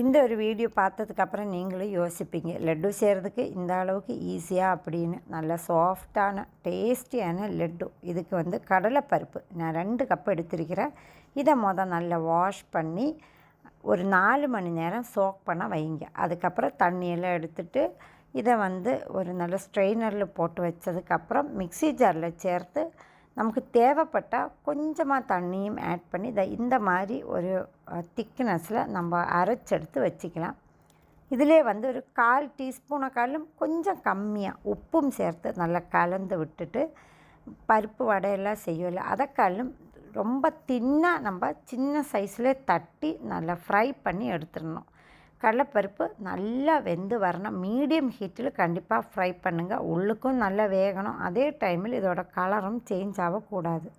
இந்த ஒரு வீடியோ பார்த்ததுக்கப்புறம் நீங்களும் யோசிப்பீங்க, லட்டு செய்கிறதுக்கு இந்த அளவுக்கு ஈஸியாக அப்படின்னு. நல்ல சாஃப்டான டேஸ்டியான லட்டு. இதுக்கு வந்து கடலைப்பருப்பு நான் 2 கப் எடுத்திருக்கிறேன். இதை நல்லா வாஷ் பண்ணி ஒரு 4 மணி நேரம் சோக் பண்ண வைங்க. அதுக்கப்புறம் தண்ணியெல்லாம் எடுத்துட்டு இதை வந்து ஒரு நல்ல ஸ்ட்ரெயினரில் போட்டு வச்சதுக்கப்புறம் மிக்ஸி ஜாரில் சேர்த்து நமக்கு தேவைப்பட்டால் கொஞ்சமாக தண்ணியும் ஆட் பண்ணி இந்த மாதிரி ஒரு திக்னஸில் நம்ம அரைச்செடுத்து வச்சுக்கலாம். இதிலே வந்து ஒரு 1/4 டீஸ்பூனைக்காலும் கொஞ்சம் கம்மியாக உப்பும் சேர்த்து நல்லா கலந்து விட்டுட்டு, பருப்பு வடையெல்லாம் செய்யல அதைக்காலும் ரொம்ப தின்னாக நம்ம சின்ன சைஸில் தட்டி நல்லா ஃப்ரை பண்ணி எடுத்துடணும். கடலைப்பருப்பு நல்லா வெந்து வரணும். மீடியம் ஹீட்டில் கண்டிப்பாக ஃப்ரை பண்ணுங்கள். உள்ளுக்கும் நல்லா வேகணும். அதே டைமில் இதோட கலரும் சேஞ்ச் ஆகக்கூடாது.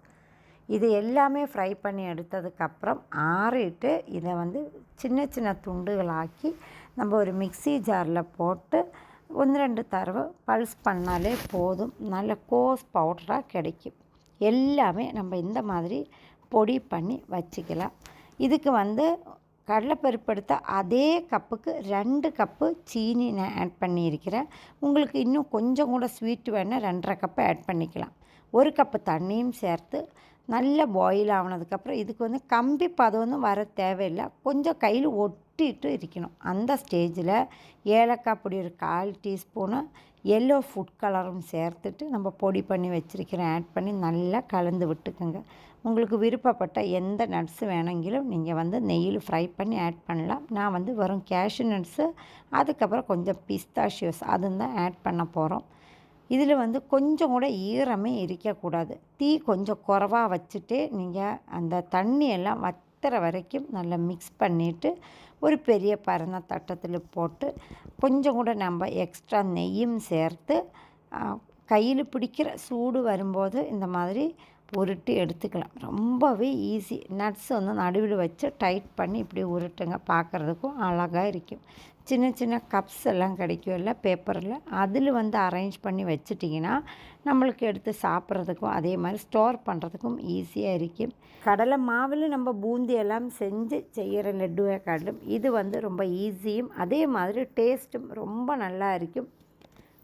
இது எல்லாமே ஃப்ரை பண்ணி எடுத்ததுக்கப்புறம் ஆறிட்டு இதை வந்து சின்ன சின்ன துண்டுகளாக்கி நம்ம ஒரு மிக்ஸி ஜாரில் போட்டு 1-2 தடவை பல்ஸ் பண்ணாலே போதும். நல்ல கோஸ் பவுடராக கிடைக்கும். எல்லாமே நம்ம இந்த மாதிரி பொடி பண்ணி வச்சுக்கலாம். இதுக்கு வந்து கடலைப்பருப்பு எடுத்த அதே கப்புக்கு 2 கப்பு சீனி நான் ஆட் பண்ணியிருக்கிறேன். உங்களுக்கு இன்னும் கொஞ்சம் கூட ஸ்வீட் வேணால் 2.5 கப்பு ஆட் பண்ணிக்கலாம். 1 கப்பு தண்ணியும் சேர்த்து நல்லா பாயில் ஆனதுக்கப்புறம் இதுக்கு வந்து கம்பி பதம் வர தேவையில்லை. கொஞ்சம் கையில் ஒட்டிட்டு இருக்கணும். அந்த ஸ்டேஜில் ஏலக்காய் பொடி ஒரு 1/4 டீஸ்பூனு எல்லோ ஃபுட் கலரும் சேர்த்துட்டு நம்ம பொடி பண்ணி வச்சுருக்கிறேன் ஆட் பண்ணி நல்லா கலந்து விட்டுக்குங்க. உங்களுக்கு விருப்பப்பட்ட எந்த நட்ஸு வேணுங்கிலும் நீங்கள் வந்து நெய்யில் ஃப்ரை பண்ணி ஆட் பண்ணலாம். நான் வந்து வெறும் கேஷ்யூ நட்ஸு, அதுக்கப்புறம் கொஞ்சம் பிஸ்தாஷியோஸ் அதுதான் ஆட் பண்ண போகிறோம். இதில் வந்து கொஞ்சம் கூட ஈரமே இருக்கக்கூடாது. தீ கொஞ்சம் குறைவாக வச்சுட்டு நீங்கள் அந்த தண்ணியெல்லாம் வத்துற வரைக்கும் நல்லா மிக்ஸ் பண்ணிவிட்டு ஒரு பெரிய பரந்த தட்டத்தில் போட்டு கொஞ்சம் கூட நம்ம எக்ஸ்ட்ரா நெய்யும் சேர்த்து கையில் பிடிக்கிற சூடு வரும்போது இந்த மாதிரி உருட்டி எடுத்துக்கலாம். ரொம்பவே ஈஸி. நட்ஸ் வந்து நடுவில் வச்சு டைட் பண்ணி இப்படி உருட்டுங்க. பார்க்குறதுக்கும் அழகாக இருக்கும். சின்ன சின்ன கப்ஸ் எல்லாம் கிடைக்கும் இல்லை பேப்பரில், அதில் வந்து அரேஞ்ச் பண்ணி வச்சுட்டிங்கன்னா நம்மளுக்கு எடுத்து சாப்பிட்றதுக்கும் அதே மாதிரி ஸ்டோர் பண்ணுறதுக்கும் ஈஸியாக இருக்கும். கடலை மாவில் நம்ம பூந்தி எல்லாம் செஞ்சு செய்கிற லட்டுவை காட்டிலும் இது வந்து ரொம்ப ஈஸியும் அதே மாதிரி டேஸ்ட்டும் ரொம்ப நல்லா இருக்கும்.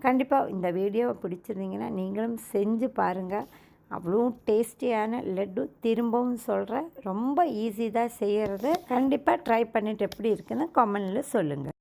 கண்டிப்பாக இந்த வீடியோவை பிடிச்சிருந்தீங்கன்னா நீங்களும் செஞ்சு பாருங்கள். அவ்வளோ டேஸ்டியான லட்டு. திரும்பவும் சொல்கிறேன், ரொம்ப ஈஸி தான் செய்கிறது. கண்டிப்பாக ட்ரை பண்ணிவிட்டு எப்படி இருக்குன்னு கமெண்டில் சொல்லுங்கள்.